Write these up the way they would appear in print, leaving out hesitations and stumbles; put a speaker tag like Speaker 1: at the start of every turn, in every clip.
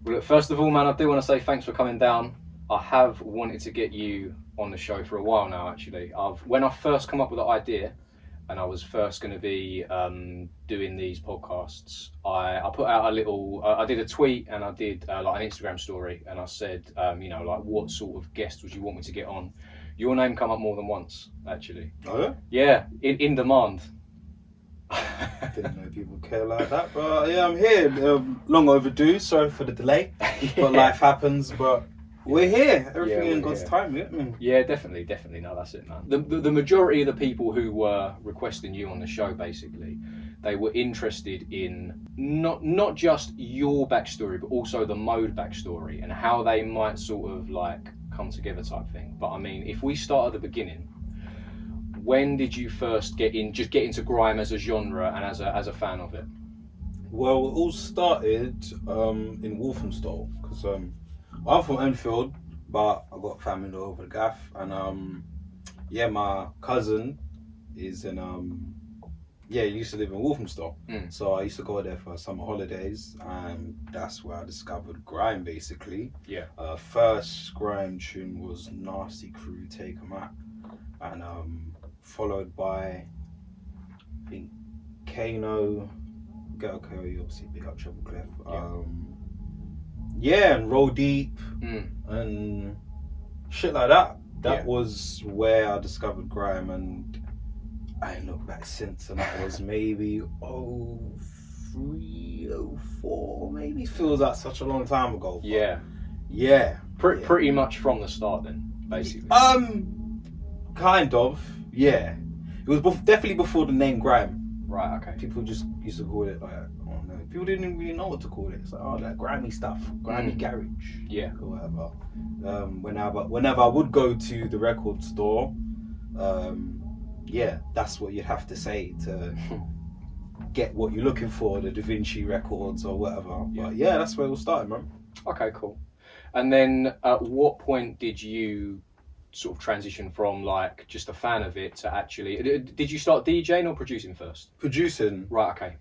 Speaker 1: Well, look, first of all, man, I do want to say thanks for coming down. I have wanted to get you on the show for a while now, actually. When I first come up with the idea and I was first going to be doing these podcasts, I put out a little, I did a tweet and I did like an Instagram story, and I said, like what sort of guest would you want me to get on? Your name come up more than once, actually.
Speaker 2: Oh yeah?
Speaker 1: Yeah, in demand.
Speaker 2: I didn't know people care like that, but yeah, I'm here. Long overdue. Sorry for the delay, but life happens. But we're here. Everything in God's time.
Speaker 1: Yeah, definitely. No, that's it, man. The majority of the people who were requesting you on the show, basically, they were interested in not just your backstory, but also the mode backstory and how they might sort of like come together type thing. But I mean, if we start at the beginning. When did you first get into grime as a genre and as a fan of it?
Speaker 2: Well, it all started in Walthamstow because I'm from Enfield, but I got family all over the gaff, and my cousin is in he used to live in Walthamstow, so I used to go there for summer holidays, and that's where I discovered grime basically.
Speaker 1: Yeah.
Speaker 2: First grime tune was Nasty Crew, Take 'Em Out, and followed by, I think, Kano, Ghetto Curry, obviously big up Treble Clef. And Roll Deep and shit like that. That was where I discovered grime, and I ain't looked back since, and that was maybe 03, 04, maybe. Feels like such a long time ago.
Speaker 1: Yeah. Pretty much from the start then, basically.
Speaker 2: Kind of. Yeah, it was definitely before the name grime.
Speaker 1: Right. Okay.
Speaker 2: People just used to call it like, I don't know. People didn't really know what to call it. It's like, that grimy stuff, grimy garage.
Speaker 1: Yeah.
Speaker 2: Or whatever. Whenever I would go to the record store, that's what you'd have to say to get what you're looking for, the Da Vinci records or whatever. Yeah. But yeah, that's where it all started, man.
Speaker 1: Okay, cool. And then at what point did you sort of transition from like just a fan of it to actually, did you start DJing or producing first?
Speaker 2: Producing.
Speaker 1: Right, okay.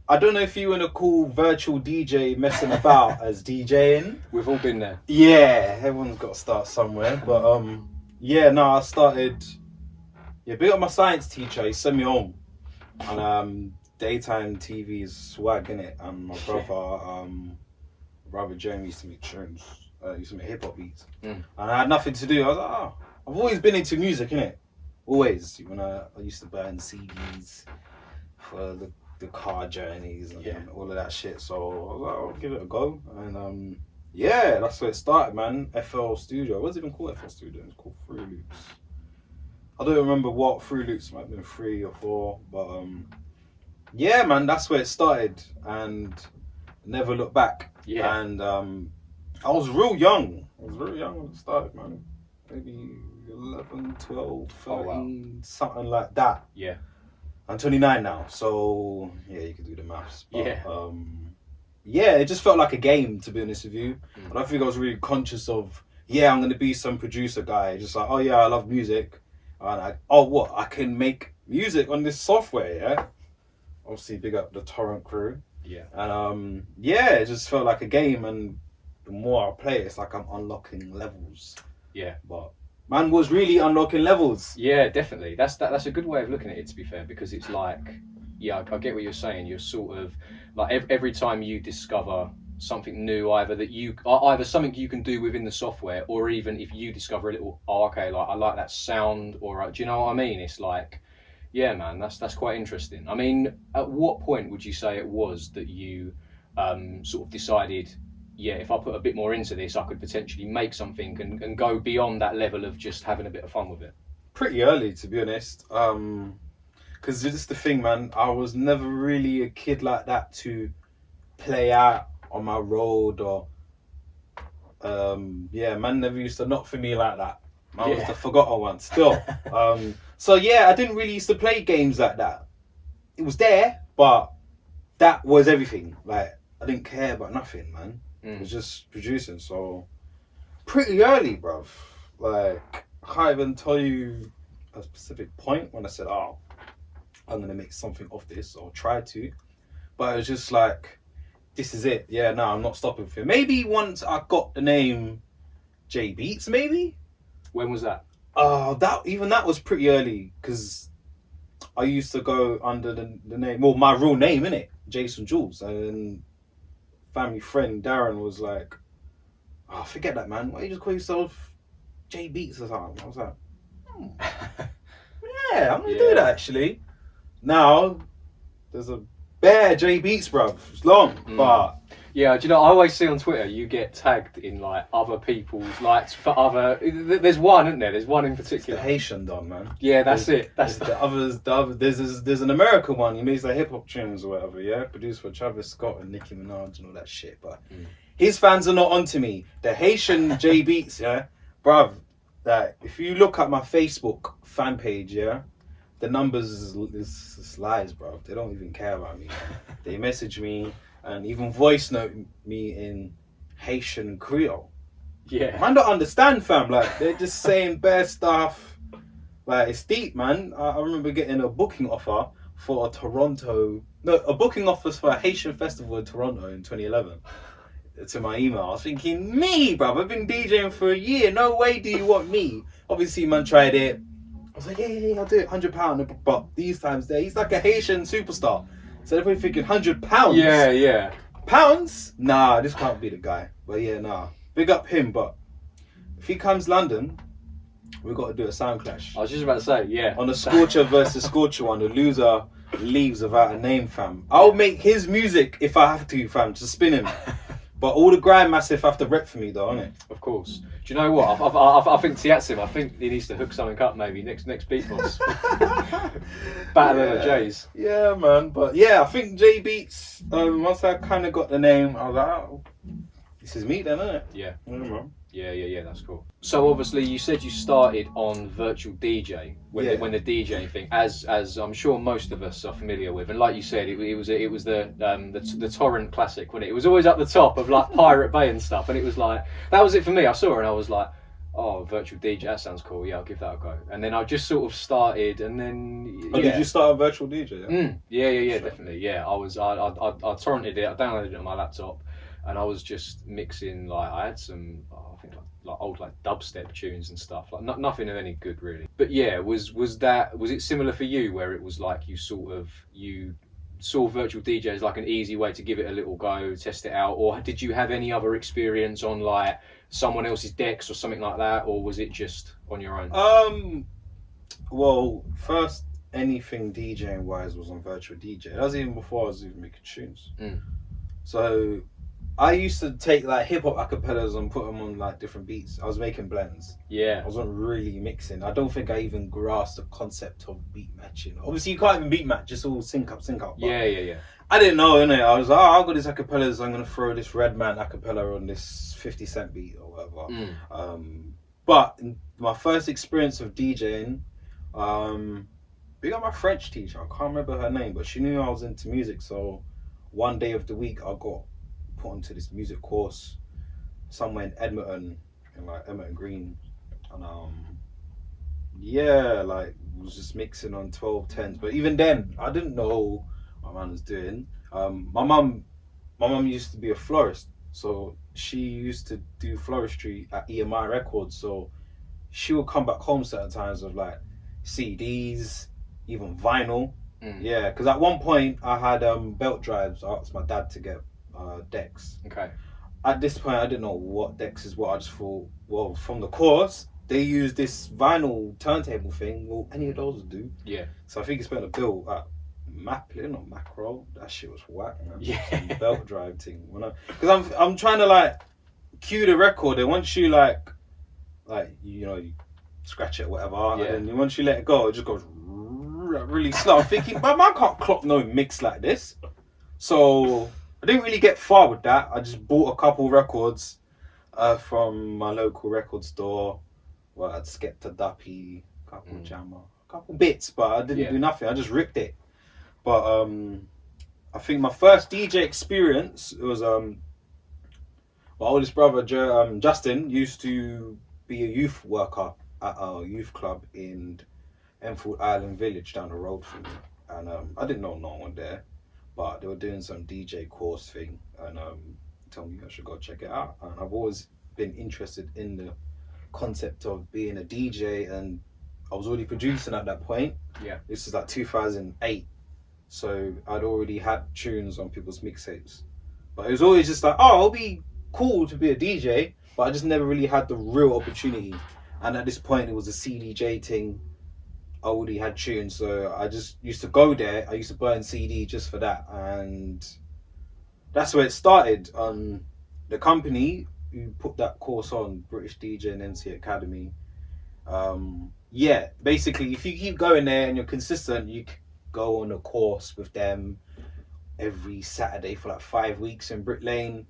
Speaker 2: I don't know if you want to call virtual DJ messing about as DJing.
Speaker 1: We've all been there.
Speaker 2: Yeah, everyone's got to start somewhere. But I started. Yeah, big up my science teacher. He sent me home, and daytime TV is swag, innit? And my brother Jeremy used to make tunes. Used to make hip hop beats, and I had nothing to do. I was like, I've always been into music, innit? Always. When I used to burn CDs for the car journeys and all of that shit. So I was like, I'll give it a go. And that's where it started, man. FL Studio. What was it even called FL Studio? It's called Free Loops. I don't remember what Free Loops might have been 3 or 4, but man, that's where it started and never looked back.
Speaker 1: Yeah.
Speaker 2: And I was real young. When it started, man. Maybe 11, 12, 13, something like that.
Speaker 1: Yeah.
Speaker 2: I'm 29 now, so yeah, you can do the maths. But,
Speaker 1: yeah.
Speaker 2: It just felt like a game, to be honest with you. I don't think I was really conscious of, I'm going to be some producer guy. Just like, I love music. And I can make music on this software, yeah? Obviously, big up the Torrent crew.
Speaker 1: Yeah.
Speaker 2: And it just felt like a game, and the more I play, it's like I'm unlocking levels.
Speaker 1: Yeah.
Speaker 2: But man was really unlocking levels.
Speaker 1: Yeah, definitely. That's a good way of looking at it, to be fair, because it's like, I get what you're saying. You're sort of like every time you discover something new, either something you can do within the software, or even if you discover a little, I like that sound, or do you know what I mean? It's like, yeah, man, that's quite interesting. I mean, at what point would you say it was that you sort of decided, if I put a bit more into this, I could potentially make something and go beyond that level of just having a bit of fun with it?
Speaker 2: Pretty early, to be honest. Because it's the thing, man. I was never really a kid like that to play out on my road, or man never used to knock for me like that. I was the forgotten one still. I didn't really used to play games like that. It was there, but that was everything. Like, I didn't care about nothing, man. It was just producing. So pretty early, bruv. Like, I can't even tell you a specific point when I said, I'm gonna make something of this, or try to. But it was just like, this is it. Yeah, no, I'm not stopping for it. Maybe once I got the name J Beatz, maybe.
Speaker 1: When was that?
Speaker 2: That was pretty early because I used to go under the name, well, my real name, innit? Jason Jules. And family friend Darren was like, "Oh, forget that, man. Why don't you just call yourself J Beatz or something?" I was like, yeah, I'm gonna do that actually. Now there's a bare J Beatz, bruv. It's long, but
Speaker 1: yeah, do you know? I always see on Twitter you get tagged in like other people's likes for other. There's one, isn't there? There's one in particular.
Speaker 2: the Haitian Don, man.
Speaker 1: Yeah, that's it.
Speaker 2: That's the others. The other, there's an American one. He makes like hip hop tunes or whatever. Yeah, produced for Travis Scott and Nicki Minaj and all that shit. But his fans are not onto me. The Haitian J Beatz, yeah, bruv. That if you look at my Facebook fan page, yeah, the numbers is lies, bro. They don't even care about me. They message me and even voice note me in Haitian Creole.
Speaker 1: Yeah.
Speaker 2: Man don't understand, fam. Like, they're just saying bare stuff. Like, it's deep, man. I remember getting a booking offer for a booking offer for a Haitian festival in Toronto in 2011. To my email, I was thinking, me, bruv, I've been DJing for a year. No way do you want me. Obviously, man tried it. I was like, yeah, I'll do it, £100. But these times there, he's like a Haitian superstar. So everybody thinking £100.
Speaker 1: Yeah.
Speaker 2: Pounds? Nah, this can't be the guy. But yeah, nah. Big up him, but if he comes London, we've got to do a sound clash.
Speaker 1: I was just about to say, yeah.
Speaker 2: On the Scorcher versus Scorcher one, the loser leaves without a name, fam. I'll make his music if I have to, fam, to spin him. But all the Grandmassive have to rep for me, though, innit?
Speaker 1: Of course. Do you know what? I think Tiatsim, I think he needs to hook something up maybe next beat boss. Battle of the J's.
Speaker 2: Yeah, man. But yeah, I think J Beatz, once I kind of got the name, I was like, oh, this is me then, innit?
Speaker 1: Yeah.
Speaker 2: Man.
Speaker 1: Yeah, that's cool. So obviously you said you started on virtual DJ when the DJing thing, as I'm sure most of us are familiar with, and like you said, it was the torrent classic, wasn't it? It was always at the top of like Pirate Bay and stuff, and it was like that was it for me. I saw it and I was like, oh, virtual DJ, that sounds cool. Yeah, I'll give that a go. And then I just sort of started, and then
Speaker 2: did you start a virtual DJ?
Speaker 1: Yeah, sure. Definitely. Yeah, I torrented it, I downloaded it on my laptop. And I was just mixing, like, I had some, I think, like old, like, dubstep tunes and stuff. Like, nothing of any good, really. But yeah, was it similar for you, where it was like you saw virtual DJ as like an easy way to give it a little go, test it out? Or did you have any other experience on, like, someone else's decks or something like that? Or was it just on your own?
Speaker 2: Well, first, anything DJing-wise was on virtual DJ. That was even before I was even making tunes. So I used to take like hip hop acapellas and put them on like different beats. I was making blends.
Speaker 1: Yeah.
Speaker 2: I wasn't really mixing. I don't think I even grasped the concept of beat matching. Obviously, you can't even beat match. Just all sync up.
Speaker 1: Yeah.
Speaker 2: I didn't know, innit? I was like, oh, I've got these acapellas. I'm gonna throw this Redman acapella on this 50 Cent beat or whatever. But my first experience of DJing, we got my French teacher. I can't remember her name, but she knew I was into music. So one day of the week, I got put onto this music course somewhere in Edmonton Green, and like was just mixing on 1210s. But even then, I didn't know what my man was doing. My mum used to be a florist, so she used to do floristry at EMI Records. So she would come back home certain times with like CDs, even vinyl. Yeah, because at one point I had belt drives. I asked my dad to get decks.
Speaker 1: Okay.
Speaker 2: At this point, I didn't know what decks is what. I just thought, well, from the course, they use this vinyl turntable thing. Well, any of those would do.
Speaker 1: Yeah.
Speaker 2: So I think he spent a bill at Maplin or Macro. That shit was whack, man.
Speaker 1: Yeah.
Speaker 2: Some belt drive thing. Because I'm trying to like cue the record, and once you like you scratch it or whatever, and then once you let it go, it just goes really slow. I'm thinking, but man can't clock no mix like this. So I didn't really get far with that. I just bought a couple records from my local record store. Well, I'd Skepta, Duppy, a couple Jammer, a couple bits, but I didn't do nothing. I just ripped it. But I think my first DJ experience was my oldest brother Justin used to be a youth worker at a youth club in Enfield Island Village down the road from me, and I didn't know no one there. But they were doing some DJ course thing, and told me I should go check it out. And I've always been interested in the concept of being a DJ, and I was already producing at that point.
Speaker 1: Yeah.
Speaker 2: This is like 2008, so I'd already had tunes on people's mixtapes. But it was always just like, oh, it'll be cool to be a DJ, but I just never really had the real opportunity. And at this point, it was a CDJ thing. I already had tunes, so I just used to go there. I used to burn CD just for that, and that's where it started. The company who put that course on, British DJ and MC Academy. Yeah, basically, if you keep going there and you're consistent, you go on a course with them every Saturday for like 5 weeks in Brick Lane.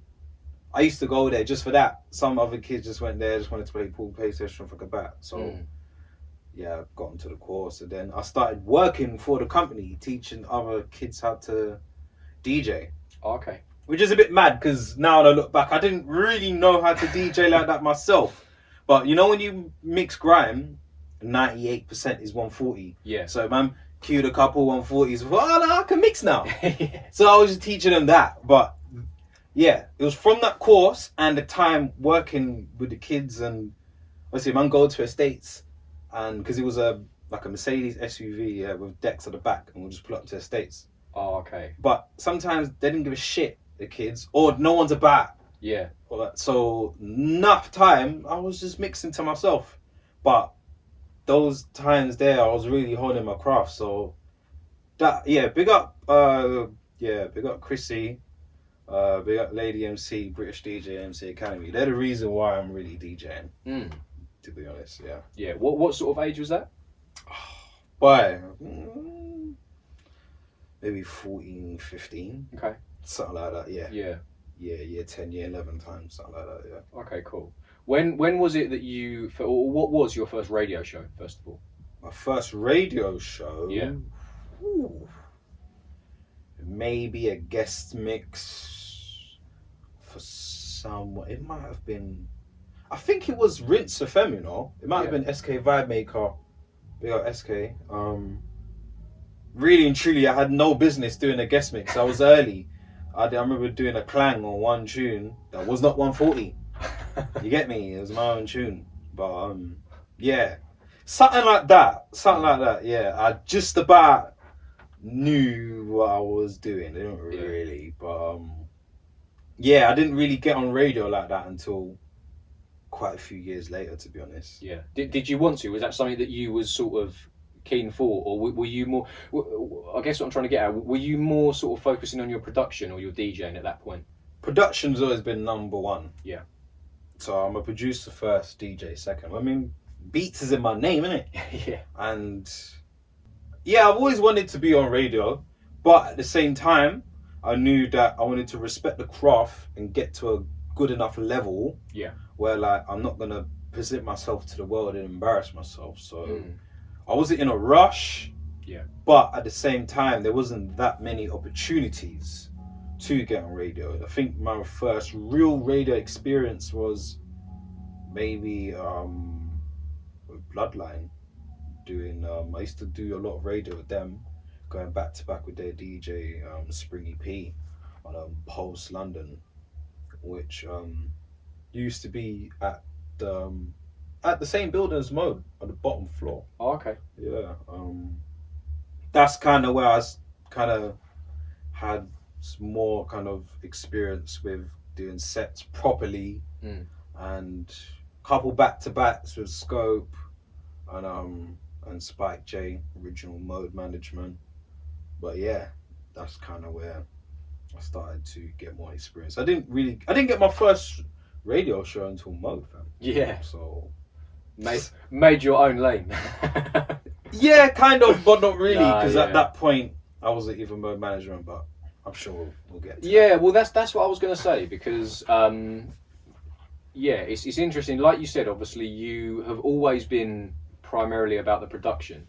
Speaker 2: I used to go there just for that. Some other kids just went there, just wanted to play pool, PlayStation, fuck a bat. So yeah, I got into the course, and then I started working for the company, teaching other kids how to DJ.
Speaker 1: Okay.
Speaker 2: Which is a bit mad, because now that I look back, I didn't really know how to DJ like that myself. But you know, when you mix grime, 98% is 140.
Speaker 1: Yeah.
Speaker 2: So man cued a couple 140s. Well, no, I can mix now. So I was just teaching them that. But yeah, it was from that course and the time working with the kids, and obviously man go to estates, and because it was like a Mercedes SUV with decks at the back, and we'll just pull up to estates.
Speaker 1: Oh, okay.
Speaker 2: But sometimes they didn't give a shit, the kids, or no one's about.
Speaker 1: Yeah.
Speaker 2: So enough time, I was just mixing to myself. But those times there, I was really honing my craft. So that, yeah, big up Chrissy, big up Lady MC, British DJ MC Academy. They're the reason why I'm really DJing. To be honest, yeah.
Speaker 1: Yeah. What sort of age was that?
Speaker 2: Boy, maybe 14, 15.
Speaker 1: Okay.
Speaker 2: Something like that, yeah.
Speaker 1: Yeah.
Speaker 2: Yeah, year 10, year 11 times, something like that, yeah.
Speaker 1: Okay, cool. When was it that you, or what was your first radio show, first of all?
Speaker 2: My first radio show?
Speaker 1: Yeah.
Speaker 2: Ooh, maybe a guest mix for someone. It might have been, I think it was Rinse FM, you know? It might have been SK Vibe Maker. Big up SK. Really and truly, I had no business doing a guest mix. I was early. I remember doing a clang on one tune that was not 140. You get me? It was my own tune. But yeah, something like that. Yeah, I just about knew what I was doing. I didn't really, but yeah, I didn't really get on radio like that until quite a few years later, to be honest.
Speaker 1: Yeah. Did you want to? Was that something that you was sort of keen for, or were you more, I guess what I'm trying to get at, were you more sort of focusing on your production or your DJing at that point?
Speaker 2: Production's always been number one.
Speaker 1: Yeah.
Speaker 2: So I'm a producer first, DJ second. I mean, Beats is in my name, innit?
Speaker 1: Yeah.
Speaker 2: And yeah, I've always wanted to be on radio, but at the same time, I knew that I wanted to respect the craft and get to a good enough level where like I'm not gonna present myself to the world and embarrass myself. So I wasn't in a rush, but at the same time, there wasn't that many opportunities to get on radio. I think my first real radio experience was maybe with Bloodline. I used to do a lot of radio with them, going back to back with their DJ Springy P on Pulse London, which used to be at the same building as Mode on the bottom floor.
Speaker 1: Oh, okay.
Speaker 2: Yeah. That's kind of where I kind of had more kind of experience with doing sets properly, and couple back-to-backs with Scope and Spike J, original Mode management. But yeah, that's kind of where I started to get more experience. I didn't get my first radio show until Mode, fam.
Speaker 1: Yeah.
Speaker 2: So
Speaker 1: made your own lane.
Speaker 2: Yeah, kind of, but not really, because
Speaker 1: Nah,
Speaker 2: at that point I wasn't even Mode management, but I'm sure we'll get to
Speaker 1: that. Well, that's what I was going to say, because it's interesting. Like you said, obviously you have always been primarily about the production.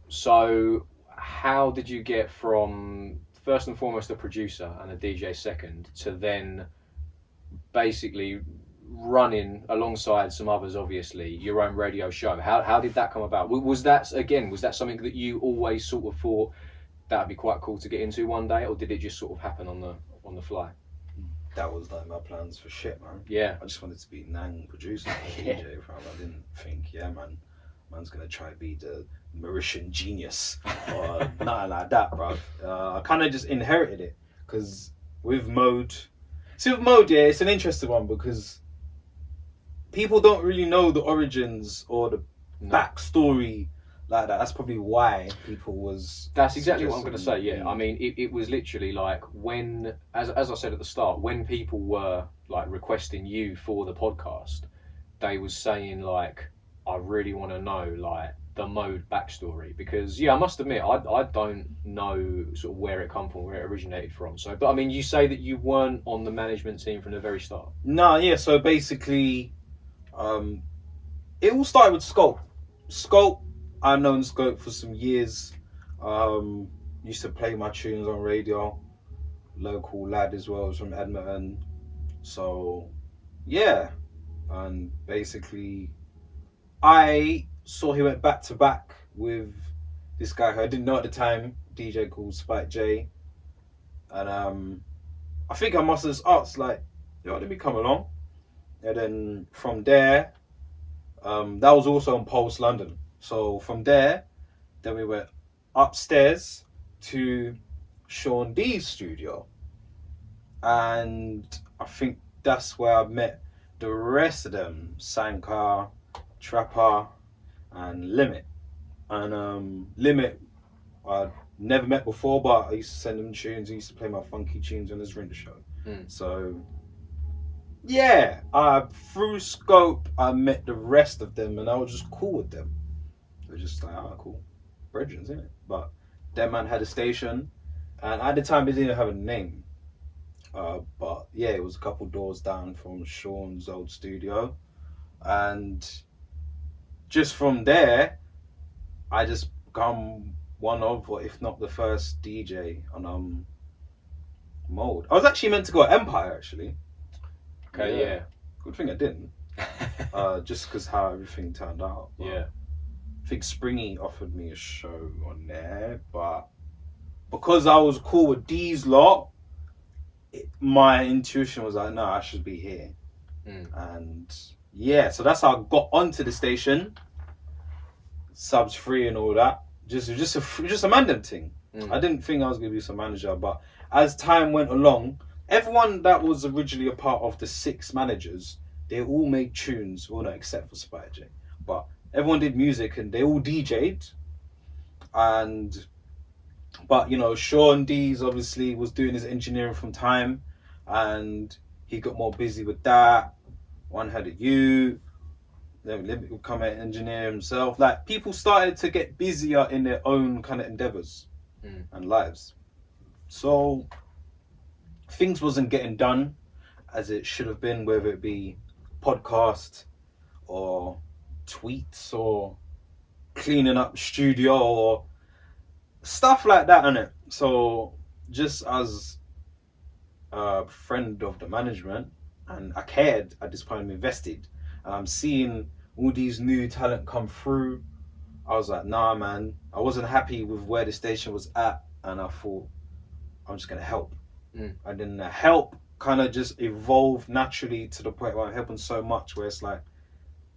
Speaker 1: So how did you get from first and foremost a producer and a DJ second to then basically running alongside some others, obviously, your own radio show? How did that come about? Was that something that you always sort of thought that'd be quite cool to get into one day, or did it just sort of happen on the fly?
Speaker 2: that was like my plans for shit, man.
Speaker 1: Yeah.
Speaker 2: I just wanted to be Nang producer,
Speaker 1: Yeah.
Speaker 2: DJ, fam. I didn't think, yeah, man's gonna try to be the Mauritian genius or nothing like that, bro. I kind of just inherited it because with Mode, yeah, it's an interesting one because people don't really know the origins or the backstory like that. That's probably why people was.
Speaker 1: That's exactly what I'm going to say. Yeah,
Speaker 2: suggesting-
Speaker 1: I mean, it was literally like when, as I said at the start, when people were like requesting you for the podcast, they was saying like, I really want to know like the Mode backstory because yeah, I must admit I don't know sort of where it come from, where it originated from. So, but I mean, you say that you weren't on the management team from the very start.
Speaker 2: No, yeah. So basically, it all started with Scope. Scope, I've known Scope for some years. Used to play my tunes on radio. Local lad as well, was from Edmonton. So, yeah. And basically, I saw he went back to back with this guy who I didn't know at the time, DJ called Spike J. And I think I must have just asked, like, yo, let me come along. And then from there, that was also in Pulse London. So from there, then we went upstairs to Sean D's studio. And I think that's where I met the rest of them, Sankar, Trapper, and Limit. And Limit, I'd never met before, but I used to send him tunes. He used to play my funky tunes on his Rinda show. So, yeah, through Scope, I met the rest of them, and I was just cool with them. It was just like, cool. Brethren, isn't it? But that man had a station, and at the time, he didn't have a name. But yeah, it was a couple doors down from Sean's old studio. And just from there, I just become one of, or if not the first DJ on Mode. I was actually meant to go at Empire, actually.
Speaker 1: Okay, yeah.
Speaker 2: Good thing I didn't. Just because how everything turned out. But
Speaker 1: Yeah.
Speaker 2: I think Springy offered me a show on there, but because I was cool with these lot, my intuition was like, no, I should be here. And yeah, so that's how I got onto the station. Subs free and all that. Just a mandem thing. I didn't think I was going to be some manager, but as time went along, everyone that was originally a part of the 6 managers, they all made tunes. Well, no, except for Spider J. But everyone did music and they all DJ'd. But, you know, Sean D's obviously was doing his engineering from time and he got more busy with that. One had a U. Then Limit would come and engineer himself. Like, people started to get busier in their own kind of endeavors and lives. So, things wasn't getting done as it should have been, whether it be podcast or tweets or cleaning up studio or stuff like that, innit? So, just as a friend of the management, and I cared at this point, I'm invested, and I'm seeing all these new talent come through. I was like, nah, man, I wasn't happy with where the station was at, and I thought, I'm just gonna help. And then the help kind of just evolved naturally to the point where I'm helping so much, where it's like,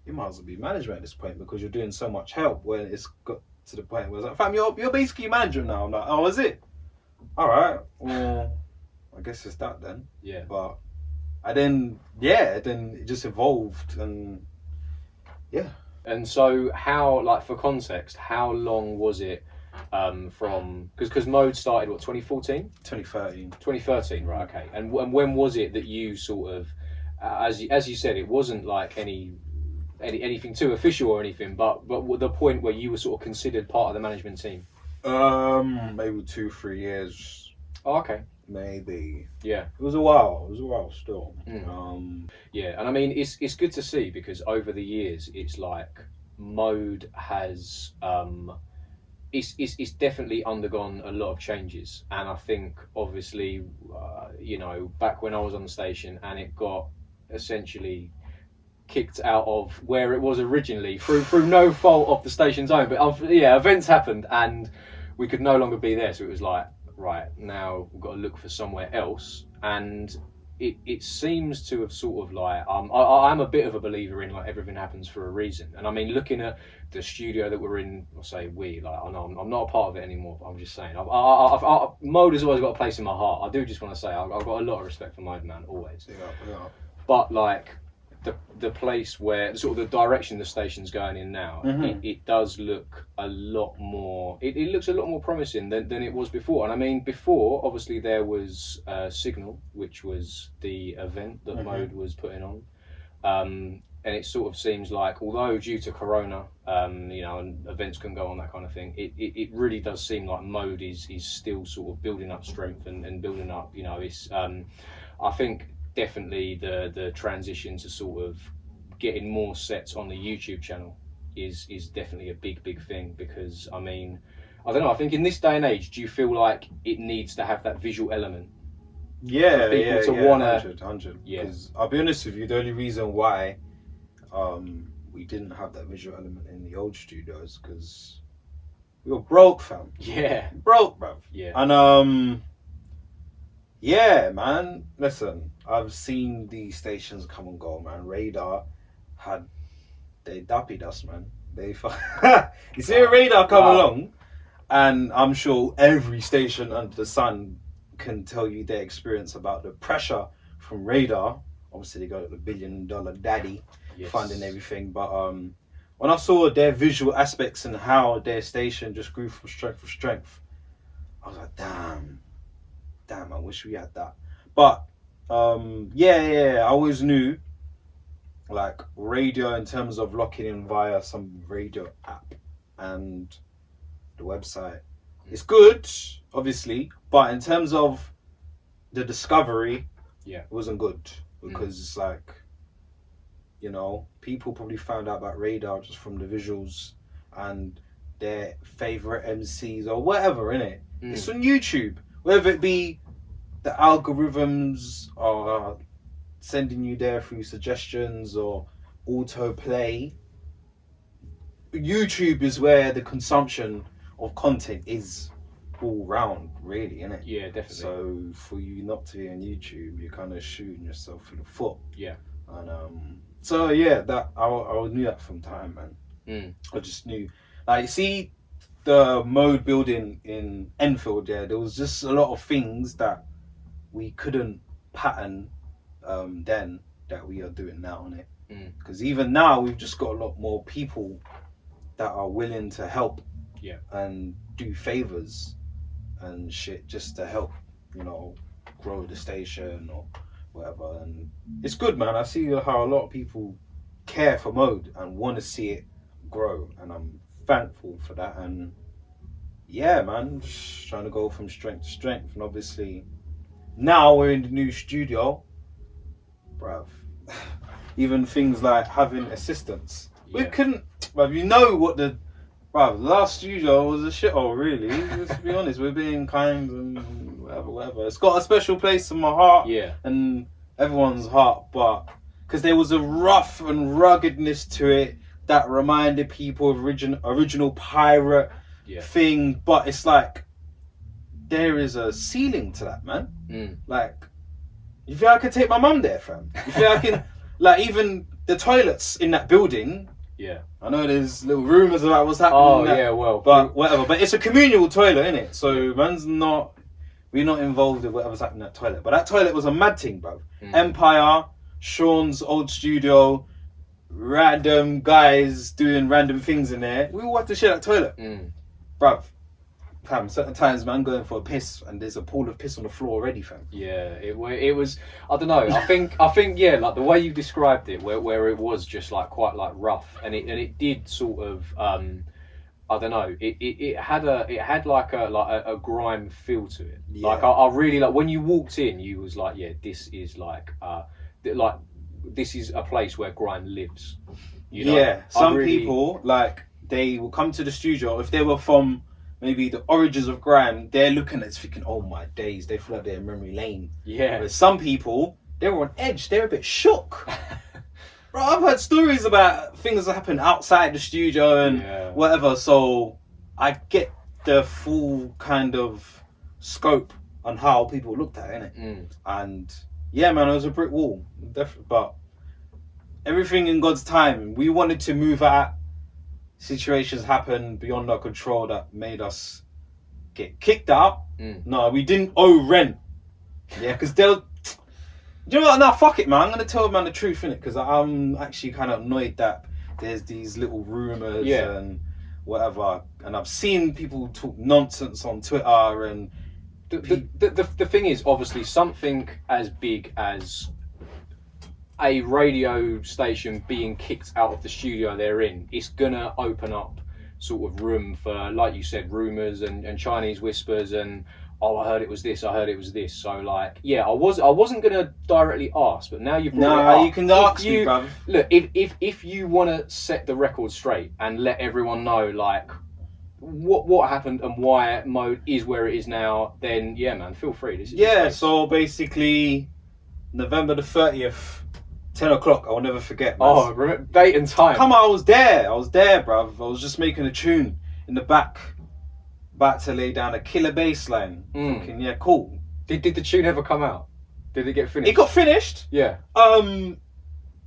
Speaker 2: you might as well be management at this point because you're doing so much help. When it's got to the point where it's like, fam, you're basically manager now. I'm like, oh, is it? All right, well, I guess it's that then.
Speaker 1: Yeah.
Speaker 2: But then it just evolved, and yeah.
Speaker 1: And so how, like, for context, how long was it from, because Mode started, what, 2014?
Speaker 2: 2013.
Speaker 1: 2013, right, okay. And when was it that you sort of, as you said, it wasn't like anything too official or anything, but the point where you were sort of considered part of the management team?
Speaker 2: Maybe 2-3 years.
Speaker 1: Oh, okay.
Speaker 2: Maybe.
Speaker 1: Yeah.
Speaker 2: It was a while still.
Speaker 1: Yeah, and I mean, it's good to see because over the years, it's like Mode has, it's definitely undergone a lot of changes. And I think, obviously, you know, back when I was on the station and it got essentially kicked out of where it was originally through no fault of the station's own, but yeah, events happened and we could no longer be there. So it was like, right, now we've got to look for somewhere else. And it seems to have sort of like I'm a bit of a believer in like everything happens for a reason, and I mean looking at the studio that we're in, I'll say we, like I know I'm not a part of it anymore, but I'm just saying Mode has always got a place in my heart. I do just want to say I've got a lot of respect for Mode, man, always.
Speaker 2: Yeah.
Speaker 1: But like the place where sort of the direction the station's going in now, it does look a lot more. It looks a lot more promising than it was before. And I mean, before obviously there was Signal, which was the event that Mode was putting on, and it sort of seems like, although due to Corona, you know, and events couldn't go on, that kind of thing, it really does seem like Mode is still sort of building up strength and building up. You know, it's I think. Definitely the transition to sort of getting more sets on the YouTube channel is definitely a big thing, because I mean, I don't know, I think in this day and age, do you feel like it needs to have that visual element?
Speaker 2: Yeah,
Speaker 1: to wanna
Speaker 2: 100.
Speaker 1: Yeah.
Speaker 2: Because I'll be honest with you, the only reason why we didn't have that visual element in the old studios, because we were broke, fam.
Speaker 1: Yeah.
Speaker 2: Broke, bruv.
Speaker 1: Yeah.
Speaker 2: And yeah, man. Listen, I've seen these stations come and go, man. Radar they dappied us, man. You see a Radar come along, and I'm sure every station under the sun can tell you their experience about the pressure from Radar. Obviously, they got the $1 billion daddy funding everything, but when I saw their visual aspects and how their station just grew from strength to strength, I was like, damn, I wish we had that. But I always knew like radio in terms of locking in via some radio app and the website. It's good, obviously, but in terms of the discovery, it wasn't good, because it's like, you know, people probably found out about Radar just from the visuals and their favorite MCs or whatever, innit? It's on YouTube, whether it be the algorithms are sending you there through suggestions or autoplay. YouTube is where the consumption of content is all round, really, isn't it?
Speaker 1: Yeah, definitely.
Speaker 2: So for you not to be on YouTube, you're kind of shooting yourself in the foot.
Speaker 1: Yeah.
Speaker 2: And so yeah, that I knew that from time, man. I just knew, like, see the Mode building in Enfield. There was just a lot of things that we couldn't pattern then that we are doing now on it. Because even now we've just got a lot more people that are willing to help and do favors and shit just to help, you know, grow the station or whatever. And it's good, man. I see how a lot of people care for Mode and want to see it grow, and I'm thankful for that. And yeah, man, just trying to go from strength to strength. And obviously now we're in the new studio, bruv. Even things like having assistants. We couldn't, bruv, you know what the last studio was a shithole, really. Let's be honest, we're being kind and whatever. It's got a special place in my heart and everyone's heart, but because there was a rough and ruggedness to it that reminded people of original pirate thing, but it's like there is a ceiling to that, man. Like, you think I could take my mum there, fam? You think I can, like, even the toilets in that building, I know there's little rumours about what's happening but whatever, but it's a communal toilet, innit? So we're not involved with whatever's happening in that toilet, but that toilet was a mad thing, bro. Empire, Sean's old studio, random guys doing random things in there. We all have to share that toilet, bruv. Fam, certain times, man, going for a piss and there's a pool of piss on the floor already, fam. Yeah,
Speaker 1: it was. I don't know. I think like the way you described it, where it was just like quite like rough, and it did sort of I don't know. It had like a grime feel to it. Like I really like when you walked in, you was like, this is like this is a place where grime lives. You know?
Speaker 2: Yeah, some people, like, they will come to the studio if they were from maybe the origins of grime. They're looking at it thinking, oh my days, they feel like they're in memory lane. Yeah. But some people, they were on edge. They're a bit shook. Bro, I've heard stories about things that happen outside the studio and whatever. So I get the full kind of scope on how people looked at it, innit? And yeah, man, it was a brick wall, definitely. But everything in God's time. We wanted to move out. Situations happened beyond our control that made us get kicked out. No, we didn't owe rent. Yeah, because they'll. You know what? Nah, fuck it, man. I'm gonna tell a man the truth, innit? Because I'm actually kind of annoyed that there's these little rumors and whatever, and I've seen people talk nonsense on Twitter and.
Speaker 1: The thing is, obviously, something as big as a radio station being kicked out of the studio they're in, it's gonna open up sort of room for, like you said, rumours and Chinese whispers and I heard it was this, I heard it was this. So like, yeah, I wasn't gonna directly ask, but now you've brought it up.
Speaker 2: You can ask me, bruv.
Speaker 1: Look, if you want to set the record straight and let everyone know like what happened and why Mode is where it is now, then yeah, man, feel free. This is
Speaker 2: so basically November the 30th, 10 o'clock, I will never forget, man.
Speaker 1: Oh, remember, date and time.
Speaker 2: Come on, I was there, bruv. I was just making a tune in the back, about to lay down a killer bass line. Thinking, yeah, cool.
Speaker 1: Did the tune ever come out? Did it get finished?
Speaker 2: It got finished.
Speaker 1: Yeah.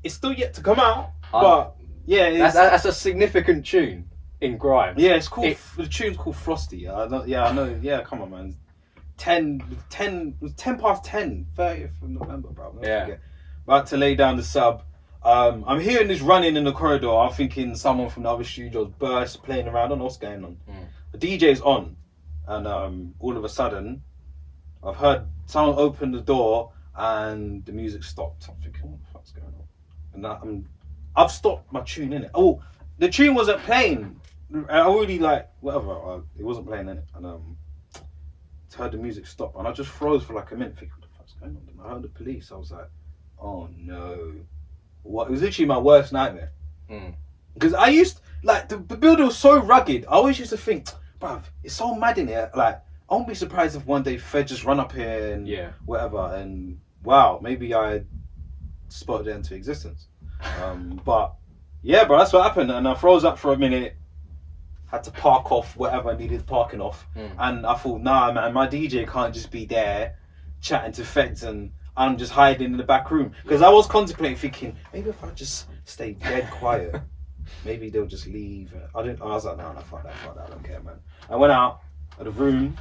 Speaker 2: It's still yet to come out, but yeah,
Speaker 1: that's a significant tune in grime.
Speaker 2: Yeah, it's called. The tune's called Frosty. I know. Yeah, come on, man. 10 past 10, 30th of November, bro.
Speaker 1: Yeah.
Speaker 2: About to lay down the sub. I'm hearing this running in the corridor. I'm thinking someone from the other studios burst playing around. I don't know what's going on. The DJ's on, and all of a sudden, I've heard someone open the door and the music stopped. I'm thinking, what the fuck's going on? And I've stopped my tune in it. Oh, the tune wasn't playing. I already whatever. It wasn't playing in it, and heard the music stop, and I just froze for like a minute, thinking, what the fuck's going on? And I heard the police. I was like, oh no. What? It was literally my worst nightmare. Because I used, the building was so rugged, I always used to think, bruv, it's so mad in here, I won't be surprised if one day Fed just run up here and whatever, and wow, maybe I spotted it into existence. But yeah, bro, that's what happened, and I froze up for a minute, had to park off whatever I needed parking off, and I thought, nah, man, my DJ can't just be there chatting to Feds and I'm just hiding in the back room. Because I was contemplating, thinking, maybe if I just stay dead quiet, maybe they'll just leave. I was like, no, fuck that, I don't care, man. I went out of the room,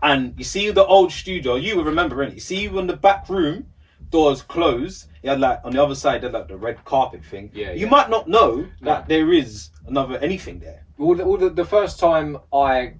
Speaker 2: and you see the old studio, you will remember it. You see when the back room doors closed, it had on the other side, they had the red carpet thing. You might not know that there is anything there.
Speaker 1: Well, the first time I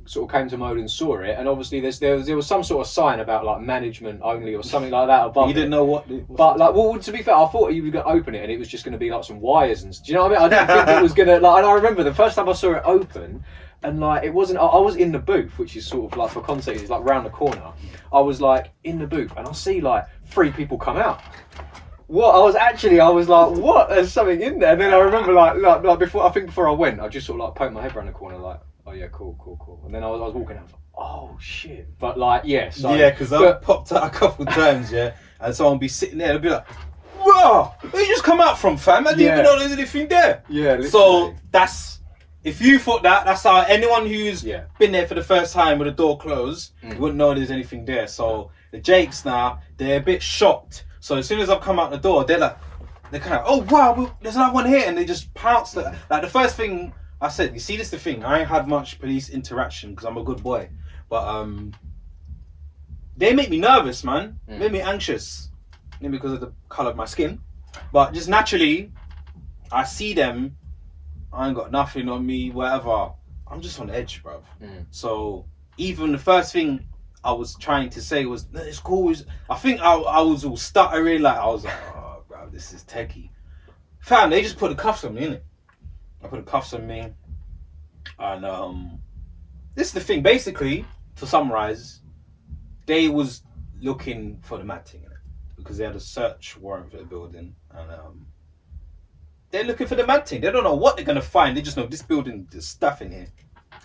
Speaker 1: sort of came to Mode and saw it, and obviously there was some sort of sign about management only or something like that above.
Speaker 2: You didn't know what.
Speaker 1: But to be fair, I thought you were going to open it and it was just going to be some wires and. Do you know what I mean? I didn't think it was going to And I remember the first time I saw it open, and it wasn't. I was in the booth, which is sort of for context, is round the corner. I was in the booth, and I see 3 people come out. What? I was like, what? There's something in there. And then I remember before I went, I just sort of poked my head around the corner oh yeah, cool. And then I was walking out, I was like, oh shit. But because
Speaker 2: I popped out a couple times, and someone would be sitting there, they'd be like, whoa, where you just come out from, fam? I didn't even know there's anything there.
Speaker 1: Yeah, literally.
Speaker 2: So if you thought that's how anyone who's been there for the first time with the door closed, wouldn't know there's anything there. So the Jakes now, they're a bit shocked. So as soon as I've come out the door, they're kind of, oh wow, there's another one here, and they just pounce. The first thing I said, you see, this is the thing. I ain't had much police interaction because I'm a good boy, but they make me nervous, man. Make me anxious, maybe because of the color of my skin, but just naturally, I see them. I ain't got nothing on me, whatever. I'm just on edge, bruv. So even the first thing I was trying to say was, no, it's cool. I think I was all stuttering, I was like, oh, bruv, this is techie. Fam, they just put the cuffs on me, innit? I put the cuffs on me, and this is the thing. Basically, to summarize, they was looking for the mad thing, innit? Because they had a search warrant for the building, and they're looking for the mad thing. They don't know what they're gonna find. They just know this building, there's stuff in here.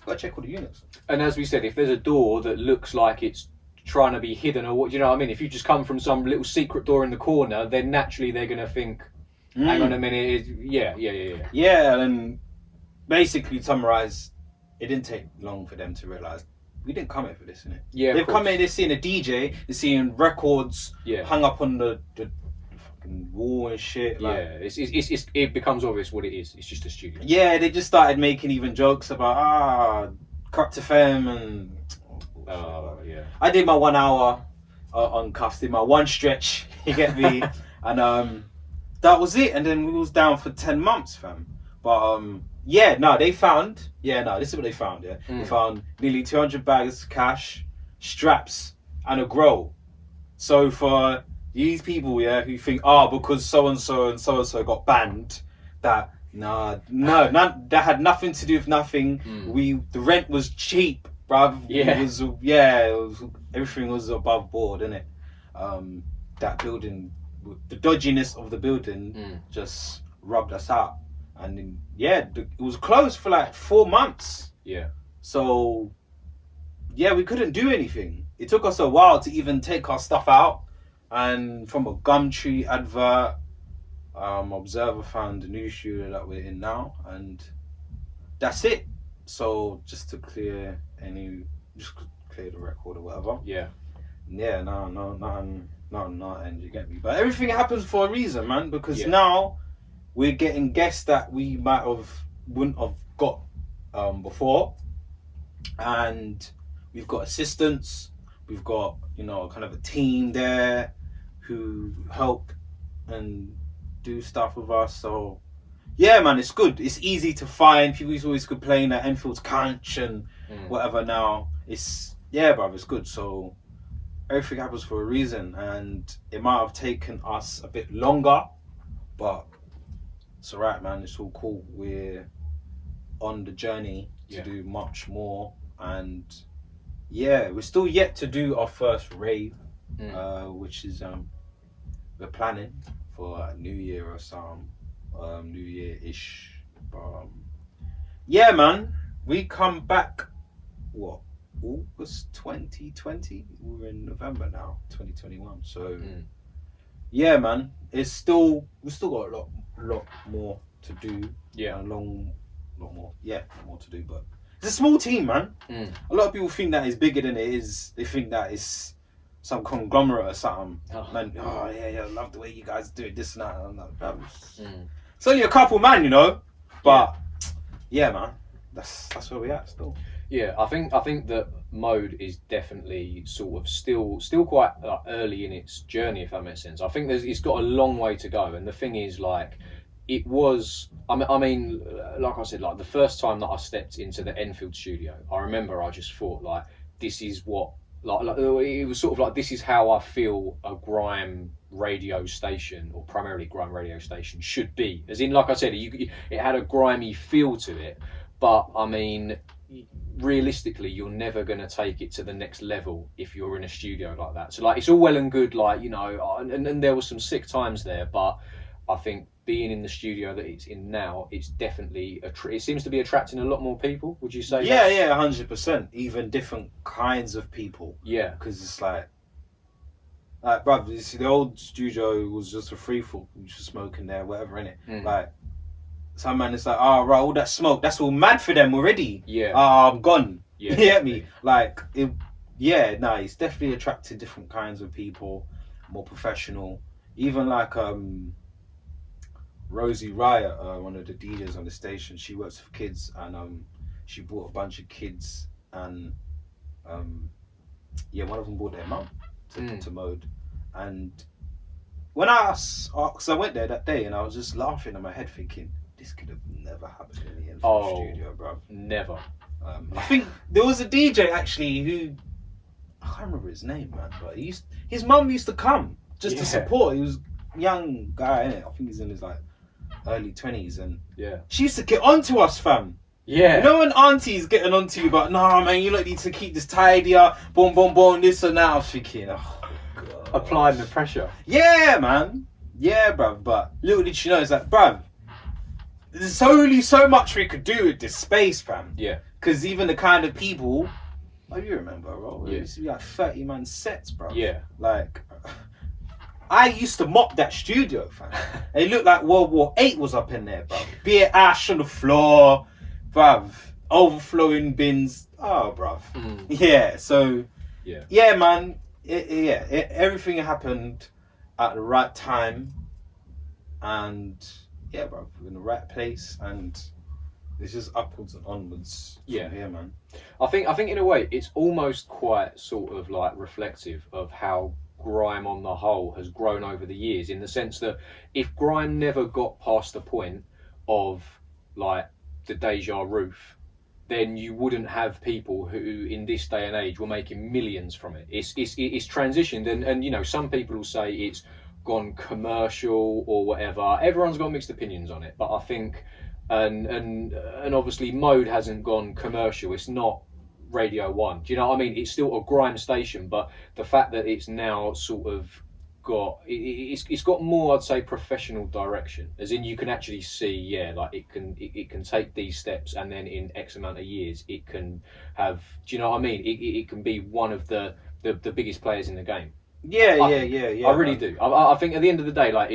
Speaker 2: Gotta check all the units. And
Speaker 1: as we said, if there's a door that looks like it's trying to be hidden, or what, you know what I mean? If you just come from some little secret door in the corner, then naturally they're gonna think, hang on a minute, yeah. Yeah,
Speaker 2: and basically to summarise, it didn't take long for them to realise we didn't come here for this, innit?
Speaker 1: Yeah,
Speaker 2: They've come here, they're seeing a DJ, they're seeing records hung up on the fucking wall and shit. Like,
Speaker 1: it becomes obvious what it is. It's just a studio.
Speaker 2: Yeah, they just started making even jokes about Corrupt FM and. I did my 1 hour on cuffs, did my one stretch. You get me, and that was it. And then we was down for 10 months, fam. But they found. This is what they found. Yeah, they found nearly 200 bags of cash, straps, and a grow. So for these people, who think, because so and so got banned, that that had nothing to do with nothing. The rent was cheap, bruv. It was everything was above board, innit? That building, the dodginess of the building, just rubbed us out. And then, it was closed for like 4 months.
Speaker 1: Yeah.
Speaker 2: So, we couldn't do anything. It took us a while to even take our stuff out. And from a Gumtree advert, Observer found the new studio that we're in now. And that's it. So, just to clear the record or whatever.
Speaker 1: Yeah.
Speaker 2: Yeah, nothing, you get me. But everything happens for a reason, man. Because now we're getting guests that we wouldn't have got before, and we've got assistants. We've got kind of a team there who help and do stuff with us. So yeah, man, it's good. It's easy to find. People always complain that Enfield's canch and whatever. Now it's bruv, it's good. So everything happens for a reason, and it might have taken us a bit longer, but it's alright, man. It's all cool. We're on the journey to do much more, and we're still yet to do our first rave, which is we're planning for New Year or some New Year-ish. Man, we come back. What? August 2020. We're in November now, 2021. So man, we've still got a lot more to do. A lot more to do. But it's a small team, man. A lot of people think that it's bigger than it is. They think that it's some conglomerate or something. Man, I love the way you guys do it, this and that. And that. It's only a couple, man, But man, that's where we at still.
Speaker 1: Yeah, I think that Mode is definitely sort of still quite early in its journey, if that makes sense. I think it's got a long way to go, and the thing is, like, it was. I mean, like I said, like the first time that I stepped into the Enfield studio, I remember I just thought, like, this is what, like it was sort of like, this is how I feel a grime radio station, or primarily grime radio station, should be. As in, like I said, it had a grimy feel to it, but I mean, realistically, you're never going to take it to the next level if you're in a studio like that. So, like, it's all well and good, like, and there was some sick times there, but I think being in the studio that it's in now, it's definitely it seems to be attracting a lot more people. Would you say?
Speaker 2: Yeah, 100%. Even different kinds of people. Yeah, because it's like, bruv, you see, the old studio was just a free for all, just smoking there, whatever, innit? Like, some man is like, right, all that smoke, that's all mad for them already. Yeah. I'm gone. Yeah. You get me? Like, it's definitely attracted different kinds of people, more professional. Even like Rosie Riot, one of the DJs on the station, she works for kids, and she brought a bunch of kids, and one of them brought their mum to Mode. And when because I went there that day, and I was just laughing in my head thinking, this could have never happened in the Enfield studio, bro.
Speaker 1: Never.
Speaker 2: I think there was a DJ actually who, I can't remember his name, man, but his mum used to come just to support. He was a young guy, innit? I think he's in his like early 20s, and she used to get onto us, fam. Yeah. You know when aunties getting onto you, but nah, man, you need to keep this tidier, boom, boom, boom, this and that. I was thinking, God.
Speaker 1: Applying the pressure.
Speaker 2: Yeah, man. Yeah, bruv. But little did she know, it's like, bruv, there's only so much we could do with this space, fam. Yeah. Because even the kind of people, you remember, bro? It used to be like 30-man sets, bro. Yeah. Like, I used to mop that studio, fam. It looked like World War VIII was up in there, bro. Beer ash on the floor, bruv. overflowing bins. Oh, bruv.
Speaker 1: Mm.
Speaker 2: Yeah. So.
Speaker 1: Yeah.
Speaker 2: Yeah, man. Everything happened at the right time, and yeah, bro, we're in the right place, and it's just upwards and onwards.
Speaker 1: Yeah,
Speaker 2: man.
Speaker 1: I think in a way it's almost quite sort of like reflective of how grime on the whole has grown over the years, in the sense that if grime never got past the point of like the Deja roof, then you wouldn't have people who in this day and age were making millions from it. It's transitioned, and you know, some people will say it's gone commercial or whatever. Everyone's got mixed opinions on it, but I think and obviously Mode hasn't gone commercial. It's not Radio 1. Do you know what I mean? It's still a grime station, but the fact that it's now sort of got it's got more, I'd say, professional direction, as in you can actually see, yeah, like it can take these steps, and then in X amount of years it can have, do you know what I mean, it can be one of the biggest players in the game.
Speaker 2: Yeah.
Speaker 1: I really do. I think at the end of the day, like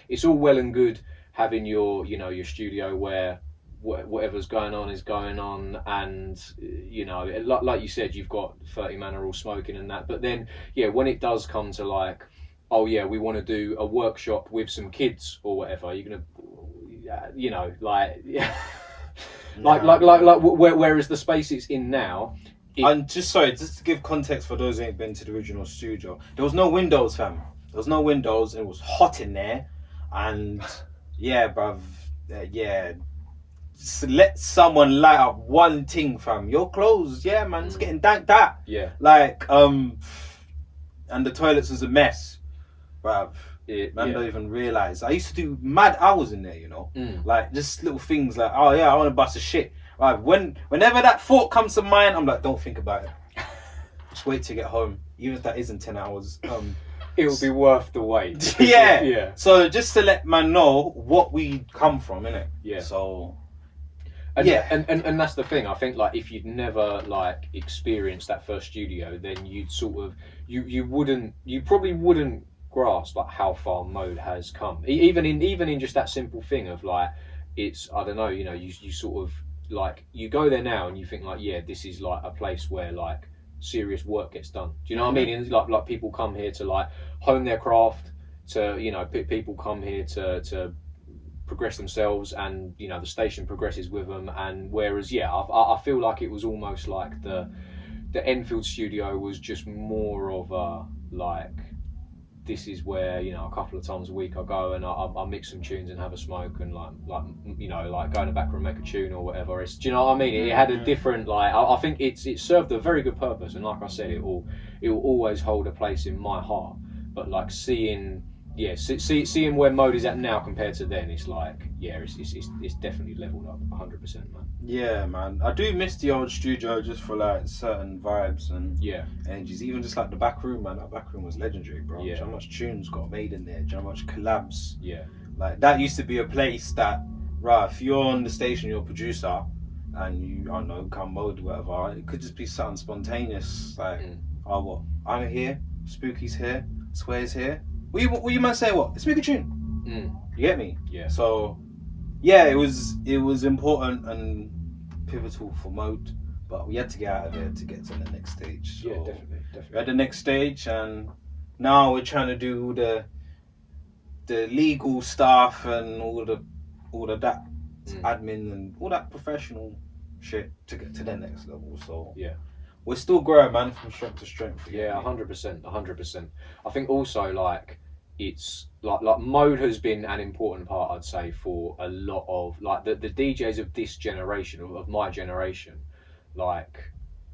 Speaker 1: it's all well and good having your, you know, your studio where whatever's going on is going on, and you know, like you said, you've got 30 man are all smoking and that, but then yeah, when it does come to like, oh yeah, we want to do a workshop with some kids or whatever, you're gonna, you know, like, yeah. like whereas the space it's in now.
Speaker 2: And just to give context for those who ain't been to the original studio, there was no windows, fam. There was no windows, and it was hot in there, and yeah, bruv, yeah. Just let someone light up one thing, fam. Your clothes, yeah, man, it's getting danked that.
Speaker 1: Yeah.
Speaker 2: Like, and the toilets was a mess. Bruv, man, don't even realise. I used to do mad hours in there, you know, like just little things like, oh yeah, I want to bust a shit. Right, whenever that thought comes to mind, I'm like, don't think about it. Just wait to get home, even if that isn't 10 hours.
Speaker 1: It'll be worth the wait.
Speaker 2: Yeah. So just to let man know what we come from, innit?
Speaker 1: Yeah.
Speaker 2: So.
Speaker 1: And, yeah, and that's the thing. I think like if you'd never like experienced that first studio, then you'd sort of you probably wouldn't grasp like how far Mode has come. Even in just that simple thing of like, it's, I don't know, you know, you sort of like, you go there now and you think like, yeah, this is like a place where like serious work gets done. Do you know what I mean? And like people come here to like hone their craft, to, you know, people come here to progress themselves, and you know, the station progresses with them. And whereas I feel like it was almost like the Enfield studio was just more of a like, this is where, you know, a couple of times a week I go and I mix some tunes and have a smoke and like you know, like go in the back room, make a tune or whatever. It's, do you know what I mean? It had a different, like, I think it served a very good purpose, and like I said, it will always hold a place in my heart. But like seeing where Mode is at now compared to then, it's like, yeah, it's definitely leveled up 100%, man.
Speaker 2: Yeah, man. I do miss the old studio just for like certain vibes and
Speaker 1: yeah,
Speaker 2: energies. Even just like the back room, man. That back room was legendary, bro.
Speaker 1: Yeah.
Speaker 2: Do you know how much tunes got made in there? Do you know how much collabs?
Speaker 1: Yeah. Like
Speaker 2: that used to be a place that, right, if you're on the station, you're a producer, and you, I don't know, come Mode, whatever, it could just be something spontaneous. Like, oh, what? I'm here, Spooky's here, Swear's here. What you might say, what? Let's make a tune. You get me?
Speaker 1: Yeah.
Speaker 2: So, yeah, it was important and pivotal for Mode, but we had to get out of there to get to the next stage. So
Speaker 1: yeah, definitely.
Speaker 2: We're at the next stage, and now we're trying to do the legal stuff and all of that admin and all that professional shit to get to the next level. So
Speaker 1: yeah,
Speaker 2: we're still growing, man, from strength to strength.
Speaker 1: Yeah, 100%. I think also like, it's like Mode has been an important part, I'd say, for a lot of like the DJs of this generation, of my generation. Like,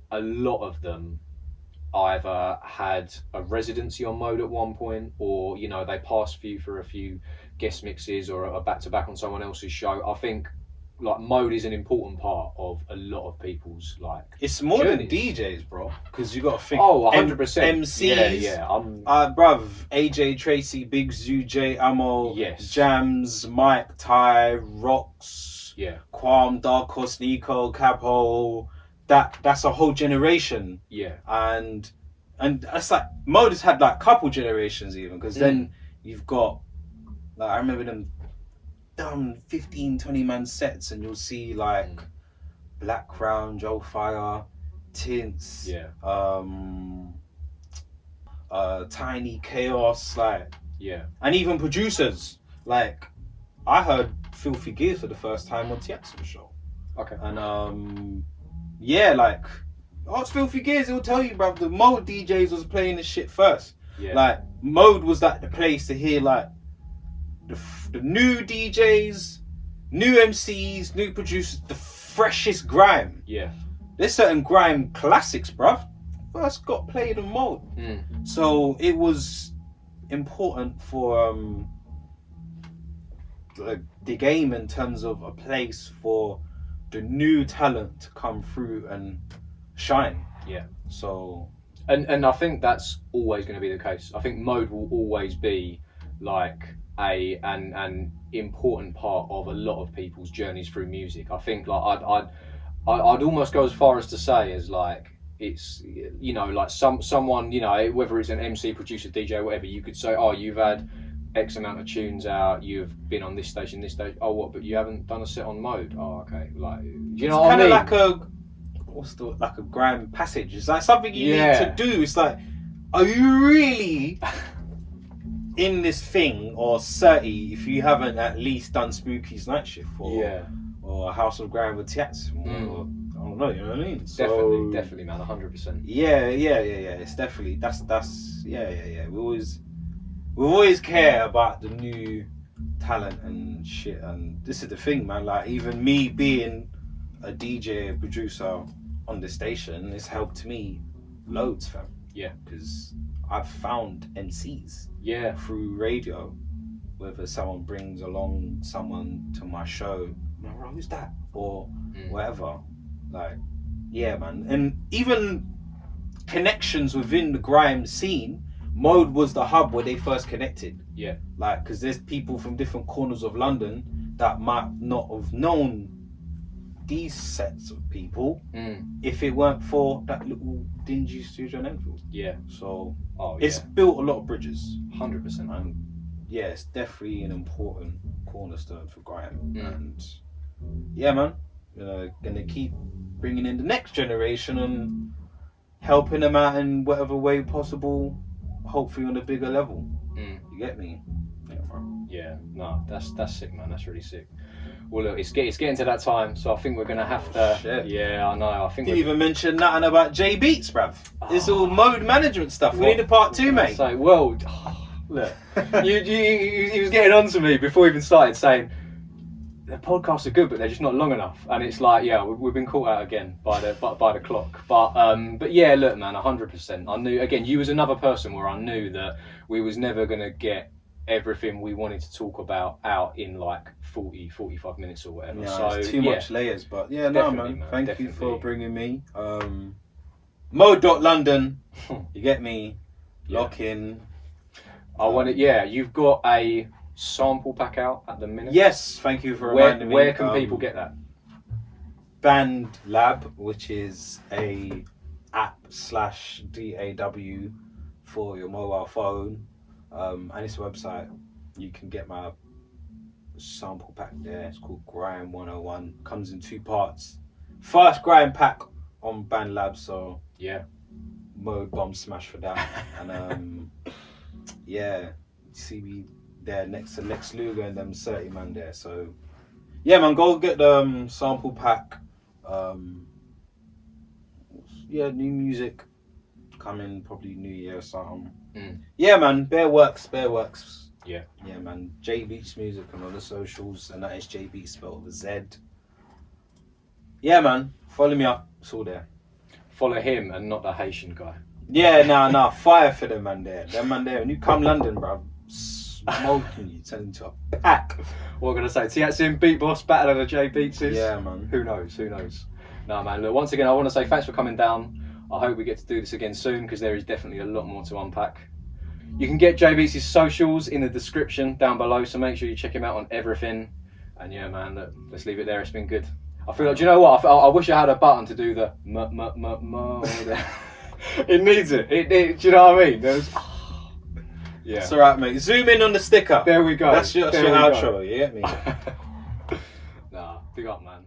Speaker 1: a lot of them either had a residency on Mode at one point, or, you know, they passed for a few guest mixes or a back-to-back on someone else's show. I think like Mode is an important part of a lot of people's like. It's more
Speaker 2: journeys. Than DJs, bro, because you got to think.
Speaker 1: Oh, 100%.
Speaker 2: MCs.
Speaker 1: Yeah.
Speaker 2: Bruv, AJ Tracy, Big Zoo, J Ammo,
Speaker 1: yes.
Speaker 2: Jams, Mike, Ty, Rocks,
Speaker 1: yeah,
Speaker 2: Quam, Dark Horse, Nico, Capo. That's a whole generation.
Speaker 1: Yeah,
Speaker 2: and that's like Mode has had like couple generations even, because then you've got like, I remember them. 15-20 man sets, and you'll see like Black Crown, Joe Fire, Tints,
Speaker 1: Yeah.
Speaker 2: Tiny Chaos, like,
Speaker 1: Yeah.
Speaker 2: and even producers. Like, I heard Filthy Gears for the first time on Tiax's show.
Speaker 1: Okay.
Speaker 2: And yeah, like, ask Filthy Gears, he'll tell you, bruv, the Mode DJs was playing this shit first.
Speaker 1: Yeah.
Speaker 2: Like, Mode was like the place to hear like the new DJs, new MCs, new producers, the freshest grime.
Speaker 1: Yeah.
Speaker 2: There's certain grime classics, bruv, first got played on Mode. So it was important for the game in terms of a place for the new talent to come through and shine.
Speaker 1: Yeah.
Speaker 2: So
Speaker 1: and I think that's always going to be the case. I think Mode will always be like an important part of a lot of people's journeys through music. I think like I'd almost go as far as to say as like it's, you know, like someone, you know, whether it's an MC, producer, DJ, whatever, you could say, oh, you've had X amount of tunes out, you've been on this station, oh what, but you haven't done a set on Mode. Oh, okay. Like, you know what I mean?
Speaker 2: It's kind of like a grime passage. It's like something you need to do. It's like, are you really in this thing or 30 if you haven't at least done Spooky's Night Shift or House of Grime with Tiats? Or, I don't know, you know what I mean?
Speaker 1: Definitely, man, 100%.
Speaker 2: Yeah. It's definitely that's yeah. We always care about the new talent and shit, and this is the thing, man. Like, even me being a DJ, producer on the station, it's helped me loads, fam.
Speaker 1: Yeah,
Speaker 2: because I've found MCs through radio. Whether someone brings along someone to my show, man, bro, who's that, or whatever. Like, yeah, man. And even connections within the grime scene, Mode was the hub where they first connected.
Speaker 1: Yeah.
Speaker 2: Like, because there's people from different corners of London that might not have known these sets of people if it weren't for that little dingy studio in Enfield. Yeah. So it's built a lot of bridges.
Speaker 1: 100%.
Speaker 2: And yeah, it's definitely an important cornerstone for grime. And yeah, man, you know, gonna keep bringing in the next generation and helping them out in whatever way possible, hopefully on a bigger level. You get me? Yeah, bro.
Speaker 1: Yeah, no, that's sick, man. That's really sick. Well, look, it's getting to that time, so I think we're gonna have to.
Speaker 2: Shit.
Speaker 1: Yeah, I know. I think
Speaker 2: didn't even mention nothing about J Beatz, bruv. It's all Mode management stuff. We need a part 2, mate.
Speaker 1: So, well, look, he was getting on to me before we even started, saying the podcasts are good, but they're just not long enough. And it's like, yeah, we've been caught out again by the clock. But yeah, look, man, 100%. I knew, again, you was another person where I knew that we was never gonna get everything we wanted to talk about out in like 40-45 minutes or whatever.
Speaker 2: Yeah,
Speaker 1: so
Speaker 2: it's too much layers, but yeah, no, man. Thank you for bringing me. Mode.London, you get me? Lock in.
Speaker 1: I want it. Yeah, you've got a sample pack out at the minute.
Speaker 2: Yes, thank you for reminding me.
Speaker 1: Where can people get that?
Speaker 2: Band Lab, which is a app/DAW for your mobile phone, and it's a website. You can get my sample pack there. It's called Grime 101. Comes in 2 parts. First Grime pack on Band Lab, so
Speaker 1: yeah,
Speaker 2: Mode bomb smash for that. And yeah, see me there next to Lex Luger and them 30 man there. So yeah, man, go get the sample pack. Yeah, new music coming, probably New Year or something. Yeah, man, bare works. Yeah, man, J Beatz music on all the socials, and that is J Beatz spelled with a Z. Yeah, man, follow me up. It's all there.
Speaker 1: Follow him and not the Haitian guy.
Speaker 2: Yeah, nah, fire for them man there. Them man there. When you come London, bro, smoking you, turn into a pack.
Speaker 1: What I'm gonna say? Tiaxin, Beat Boss, Battle of the J Beatzes.
Speaker 2: Yeah, man.
Speaker 1: Who knows? No, man. Look, once again, I want to say thanks for coming down. I hope we get to do this again soon because there is definitely a lot more to unpack. You can get J Beatz' socials in the description down below, so make sure you check him out on everything. And yeah, man, look, let's leave it there. It's been good. I feel like, do you know what? I wish I had a button to do the It needs it. Do you know what I mean? Yeah.
Speaker 2: It's alright, mate. Zoom in on the sticker.
Speaker 1: There we go.
Speaker 2: That's your outro, you get me?
Speaker 1: Nah, big up, man.